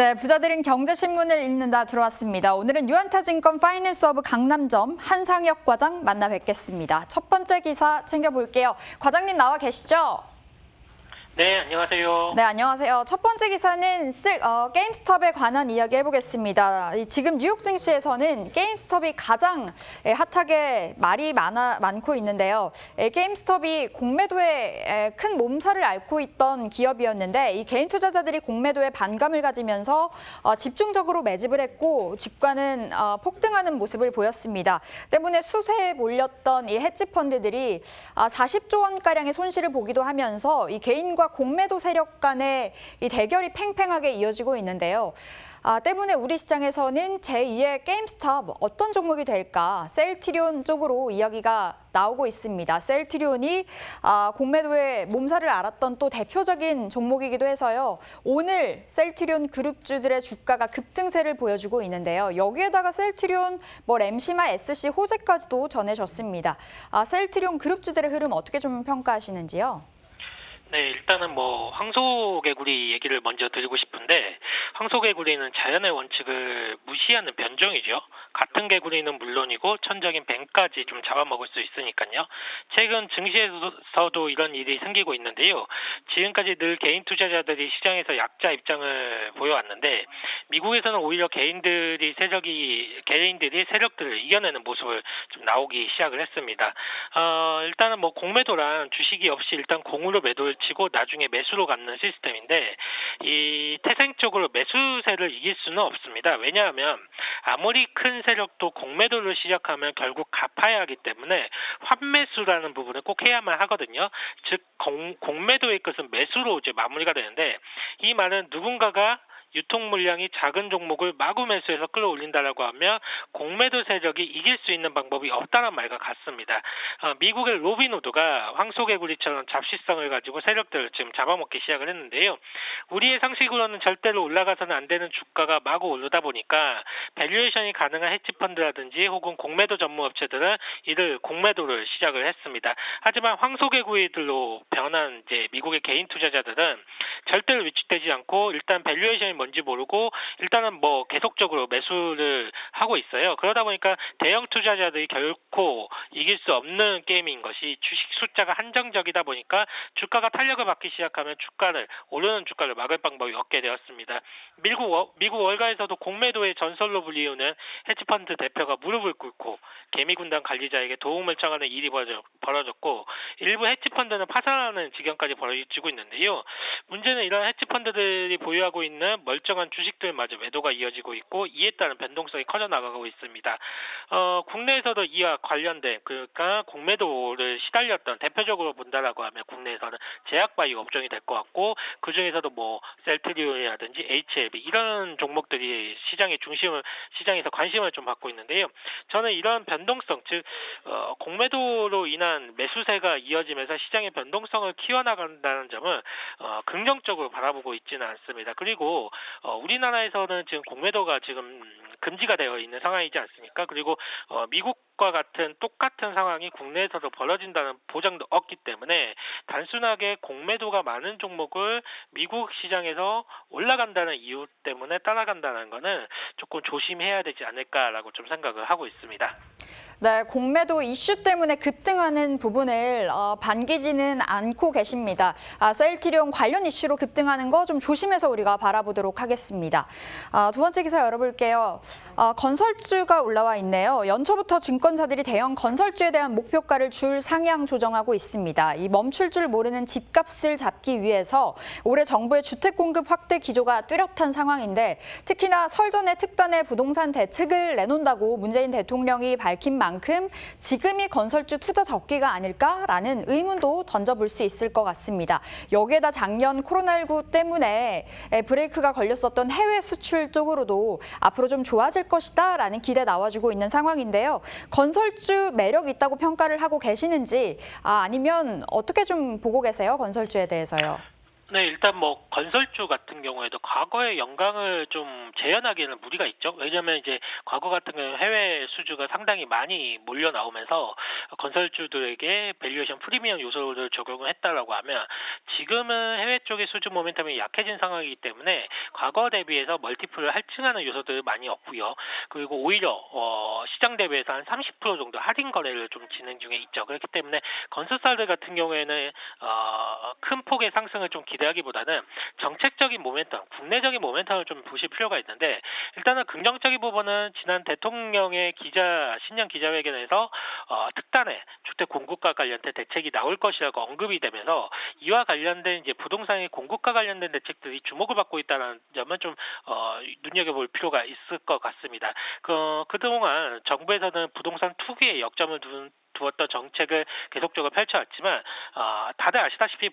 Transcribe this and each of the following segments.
네, 부자들은 경제신문을 읽는다 들어왔습니다. 오늘은 유한타증권 파이낸스허브 강남점 한상혁 과장 만나 뵙겠습니다. 첫 번째 기사 챙겨볼게요. 과장님 나와 계시죠? 네, 안녕하세요. 네, 안녕하세요. 첫 번째 기사는 게임스톱에 관한 이야기 해보겠습니다. 지금 뉴욕 증시에서는 게임스톱이 가장 핫하게 말이 많고 있는데요. 게임스톱이 공매도에 큰 몸살을 앓고 있던 기업이었는데 이 개인 투자자들이 공매도에 반감을 가지면서 집중적으로 매집을 했고 주가는 폭등하는 모습을 보였습니다. 때문에 수세에 몰렸던 이 헤지펀드들이 40조 원가량의 손실을 보기도 하면서 이 개인과 공매도 세력 간의 이 대결이 팽팽하게 이어지고 있는데요. 때문에 우리 시장에서는 제2의 게임스톱 어떤 종목이 될까? 셀트리온 쪽으로 이야기가 나오고 있습니다. 셀트리온이 공매도에 몸살을 앓았던 또 대표적인 종목이기도 해서요. 오늘 셀트리온 그룹주들의 주가가 급등세를 보여주고 있는데요. 여기에다가 셀트리온, 램시마, SC, 호재까지도 전해졌습니다. 셀트리온 그룹주들의 흐름 어떻게 좀 평가하시는지요? 네, 일단은 황소개구리 얘기를 먼저 드리고 싶은데, 황소개구리는 자연의 원칙을 무시하는 변종이죠. 같은 개구리는 물론이고 천적인 뱀까지 좀 잡아먹을 수 있으니까요. 최근 증시에서도 이런 일이 생기고 있는데요. 지금까지 늘 개인 투자자들이 시장에서 약자 입장을 보여왔는데, 미국에서는 오히려 개인들이 세력들을 이겨내는 모습을 좀 나오기 시작을 했습니다. 일단은 공매도란 주식이 없이 일단 공으로 매도를 치고 나중에 매수로 갚는 시스템인데, 이 태생적으로 매수세를 이길 수는 없습니다. 왜냐하면 아무리 큰 세력도 공매도를 시작하면 결국 갚아야 하기 때문에 환매수라는 부분을 꼭 해야만 하거든요. 즉 공매도의 끝은 매수로 이제 마무리가 되는데, 이 말은 누군가가 유통 물량이 작은 종목을 마구 매수해서 끌어올린다라고 하면 공매도 세력이 이길 수 있는 방법이 없다는 말과 같습니다. 미국의 로빈후드가 황소개구리처럼 잡식성을 가지고 세력들을 지금 잡아먹기 시작을 했는데요. 우리의 상식으로는 절대로 올라가서는 안 되는 주가가 마구 오르다 보니까 밸류에이션이 가능한 헤지펀드라든지 혹은 공매도 전문 업체들은 이를 공매도를 시작을 했습니다. 하지만 황소개구리들로 변한 이제 미국의 개인 투자자들은 절대로 위축되지 않고 일단 밸류에이션이 뭔지 모르고 일단은 계속적으로 매수를 하고 있어요. 그러다 보니까 대형 투자자들이 결코 이길 수 없는 게임인 것이 주식 숫자가 한정적이다 보니까 주가가 탄력을 받기 시작하면 오르는 주가를 막을 방법이 없게 되었습니다. 미국 월가에서도 공매도의 전설로 불리우는 헤지펀드 대표가 무릎을 꿇고 개미군단 관리자에게 도움을 청하는 일이 벌어졌고 일부 헤지펀드는 파산하는 지경까지 벌어지고 있는데요. 문제는 이런 헤지펀드들이 보유하고 있는 멀쩡한 주식들마저 매도가 이어지고 있고 이에 따른 변동성이 커져나가고 있습니다. 국내에서도 이와 관련된 그러니까 공매도를 시달렸던 대표적으로 본다라고 하면 국내에서는 제약바이오 업종이 될 것 같고 그 중에서도 셀트리온이라든지 HLB 이런 종목들이 시장에서 관심을 좀 받고 있는데요. 저는 이런 변동성 즉 공매도로 인한 매수세가 이어지면서 시장의 변동성을 키워나간다는 점은 긍정적으로 바라보고 있지는 않습니다. 그리고 우리나라에서는 지금 공매도가 지금 금지가 되어 있는 상황이지 않습니까? 그리고 미국과 같은 똑같은 상황이 국내에서도 벌어진다는 보장도 없기 때문에 단순하게 공매도가 많은 종목을 미국 시장에서 올라간다는 이유 때문에 따라간다는 거는 조금 조심해야 되지 않을까라고 좀 생각을 하고 있습니다. 네, 공매도 이슈 때문에 급등하는 부분을 반기지는 않고 계십니다. 셀트리온 관련 이슈로 급등하는 거 좀 조심해서 우리가 바라보도록 하겠습니다. 두 번째 기사 열어볼게요. 건설주가 올라와 있네요. 연초부터 증권사들이 대형 건설주에 대한 목표가를 줄 상향 조정하고 있습니다. 이 멈출 줄 모르는 집값을 잡기 위해서 올해 정부의 주택 공급 확대 기조가 뚜렷한 상황인데 특히나 설 전에 특단의 부동산 대책을 내놓는다고 문재인 대통령이 밝힌 만큼 지금이 건설주 투자 적기가 아닐까라는 의문도 던져볼 수 있을 것 같습니다. 여기에다 작년 코로나19 때문에 브레이크가 걸렸었던 해외 수출 쪽으로도 앞으로 좀 좋아질 것이다라는 기대 나와주고 있는 상황인데요. 건설주 매력 있다고 평가를 하고 계시는지 아니면 어떻게 좀 보고 계세요? 건설주에 대해서요. 네, 일단 뭐 건설주 같은 경우에도 과거의 영광을 좀 재현하기에는 무리가 있죠. 왜냐하면 이제 과거 같은 경우에 해외 수주가 상당히 많이 몰려 나오면서 건설주들에게 밸류에이션 프리미엄 요소를 적용을 했다라고 하면 지금은 해외 쪽의 수주 모멘텀이 약해진 상황이기 때문에 과거 대비해서 멀티플을 할증하는 요소들이 많이 없고요. 그리고 오히려 시장 대비해서 한 30% 정도 할인 거래를 좀 진행 중에 있죠. 그렇기 때문에 건설사들 같은 경우에는 큰 폭의 상승을 좀 기대하기보다는 정책적인 모멘텀, 국내적인 모멘텀을 좀 보실 필요가 있는데 일단은 긍정적인 부분은 지난 대통령의 신년 기자회견에서 특단의 주택 공급과 관련된 대책이 나올 것이라고 언급이 되면서 이와 관련된 이제 부동산의 공급과 관련된 대책들이 주목을 받고 있다는 점은 좀 눈여겨볼 필요가 있을 것 같습니다. 그동안 정부에서는 부동산 투기에 역점을 두었던 정책을 계속적으로 펼쳐왔지만 다들 아시다시피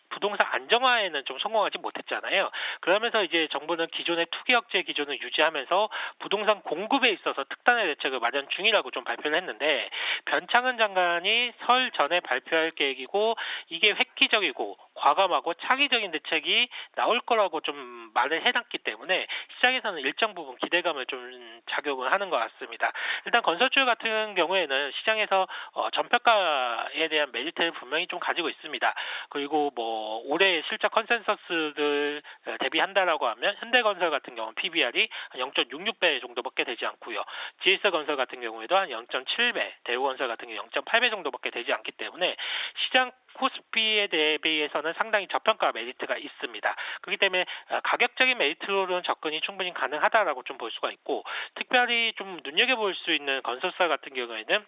부동산 안정화에는 좀 성공하지 못했잖아요. 그러면서 이제 정부는 기존의 투기 억제 기준을 유지하면서 부동산 공급에 있어서 특단의 대책을 마련 중이라고 좀 발표를 했는데 변창흠 장관이 설 전에 발표할 계획이고 이게 획기적이고 과감하고 창의적인 대책이 나올 거라고 좀 말을 해놨기 때문에 시장에서는 일정 부분 기대감을 좀 작용을 하는 것 같습니다. 일단 건설주 같은 경우에는 시장에서 전평가에 대한 메리트를 분명히 좀 가지고 있습니다. 그리고 뭐 올해 실적 컨센서스들 대비한다라고 하면 현대건설 같은 경우는 PBR이 0.66배 정도밖에 되지 않고요. GS건설 같은 경우에도 한 0.7배, 대우건설 같은 경우 0.8배 정도밖에 되지 않기 때문에 시장 코스피에 대비해서는 상당히 저평가 메리트가 있습니다. 그렇기 때문에 가격적인 메리트로는 접근이 충분히 가능하다라고 좀 볼 수가 있고 특별히 좀 눈여겨볼 수 있는 건설사 같은 경우에는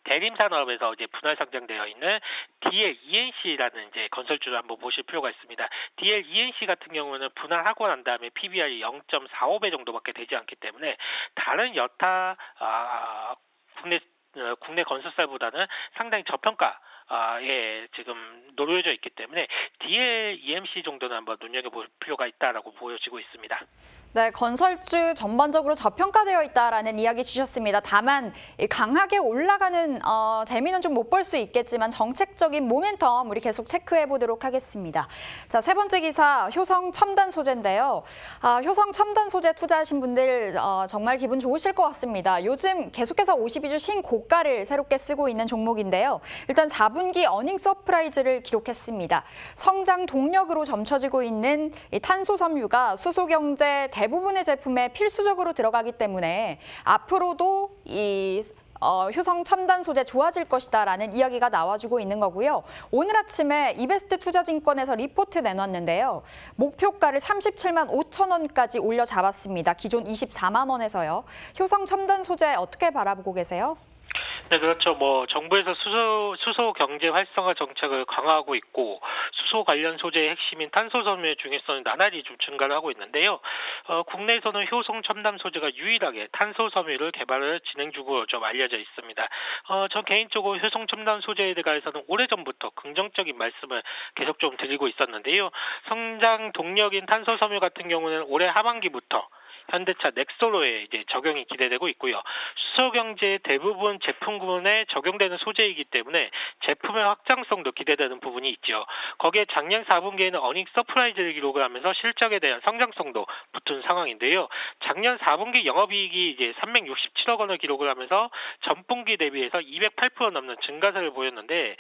대림산업에서 이제 분할 상장되어 있는 DL-ENC라는 이제 건설주를 한번 보실 필요가 있습니다. DL-ENC 같은 경우는 분할하고 난 다음에 PBR이 0.45배 정도밖에 되지 않기 때문에 다른 여타 국내 건설사보다는 상당히 저평가 지금 놓여져 있기 때문에 DL-EMC 정도는 한번 눈여겨볼 필요가 있다라고 보여지고 있습니다. 네, 건설주 전반적으로 저평가되어 있다라는 이야기 주셨습니다. 다만 강하게 올라가는 재미는 좀 못 볼 수 있겠지만 정책적인 모멘텀 우리 계속 체크해 보도록 하겠습니다. 자, 세 번째 기사 효성 첨단 소재인데요. 효성 첨단 소재 투자하신 분들 정말 기분 좋으실 것 같습니다. 요즘 계속해서 52주 신고가를 새롭게 쓰고 있는 종목인데요. 일단 4분기 어닝 서프라이즈를 기록했습니다. 성장 동력으로 점쳐지고 있는 이 탄소 섬유가 수소 경제 대부분의 제품에 필수적으로 들어가기 때문에 앞으로도 이 효성 첨단 소재 좋아질 것이다라는 이야기가 나와주고 있는 거고요. 오늘 아침에 이베스트 투자증권에서 리포트 내놨는데요. 목표가를 37만 5천 원까지 올려 잡았습니다. 기존 24만 원에서요. 효성 첨단 소재 어떻게 바라보고 계세요? 네, 그렇죠. 뭐 정부에서 수소 경제 활성화 정책을 강화하고 있고 수소 관련 소재의 핵심인 탄소 섬유의 중요성이 나날이 좀 증가를 하고 있는데요. 국내에서는 효성 첨단 소재가 유일하게 탄소 섬유를 개발을 진행 중으로 좀 알려져 있습니다. 저 개인적으로 효성 첨단 소재에 대해서는 오래전부터 긍정적인 말씀을 계속 좀 드리고 있었는데요. 성장 동력인 탄소 섬유 같은 경우는 올해 하반기부터 현대차 넥소로에 이제 적용이 기대되고 있고요. 수소 경제의 대부분 제품군에 적용되는 소재이기 때문에 제품의 확장성도 기대되는 부분이 있죠. 거기에 작년 4분기에는 어닝 서프라이즈를 기록을 하면서 실적에 대한 성장성도 붙은 상황인데요. 작년 4분기 영업이익이 이제 367억 원을 기록을 하면서 전분기 대비해서 208% 넘는 증가세를 보였는데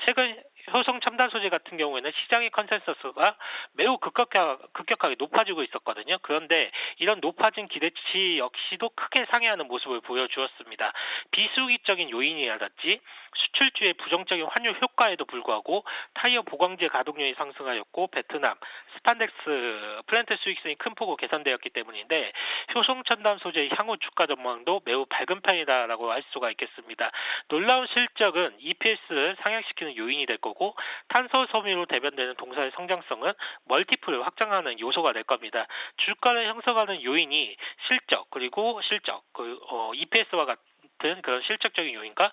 최근 효성 첨단 소재 같은 경우에는 시장의 컨센서스가 매우 급격하게 높아지고 있었거든요. 그런데 이런 높아진 기대치 역시도 크게 상회하는 모습을 보여주었습니다. 비수기적인 요인이라든지 수출주의 부정적인 환율 효과에도 불구하고 타이어 보강제 가동률이 상승하였고 베트남, 스판덱스 플랜트 수익성이 큰 폭으로 개선되었기 때문인데 효성 첨단 소재의 향후 주가 전망도 매우 밝은 편이다라고 할 수가 있겠습니다. 놀라운 실적은 EPS를 상향시키는 요인이 될 거고 탄소 섬유로 대변되는 동사의 성장성은 멀티플을 확장하는 요소가 될 겁니다. 주가를 형성하는 요인이 실적 그리고 EPS와 같은 같은 그런 실질적인 요인과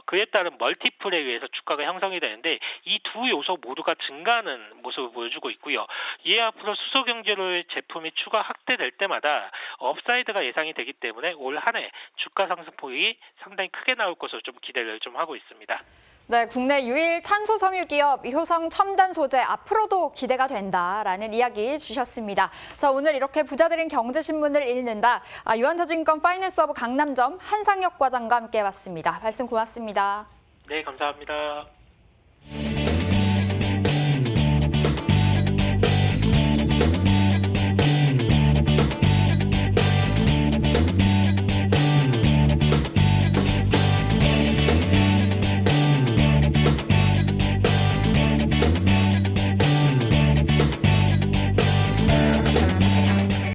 그에 따른 멀티플에 의해서 주가가 형성이 되는데 이 두 요소 모두가 증가하는 모습을 보여주고 있고요. 이에 앞으로 수소 경제로의 제품이 추가 확대될 때마다 업사이드가 예상이 되기 때문에 올 한 해 주가 상승폭이 상당히 크게 나올 것으로 좀 기대를 좀 하고 있습니다. 네, 국내 유일 탄소 섬유 기업 효성 첨단 소재 앞으로도 기대가 된다라는 이야기 주셨습니다. 자, 오늘 이렇게 부자들인 경제신문을 읽는다. 유한타증권 파이낸스허브 강남점 한상혁 과장과 함께 봤습니다. 말씀 고맙습니다. 네, 감사합니다.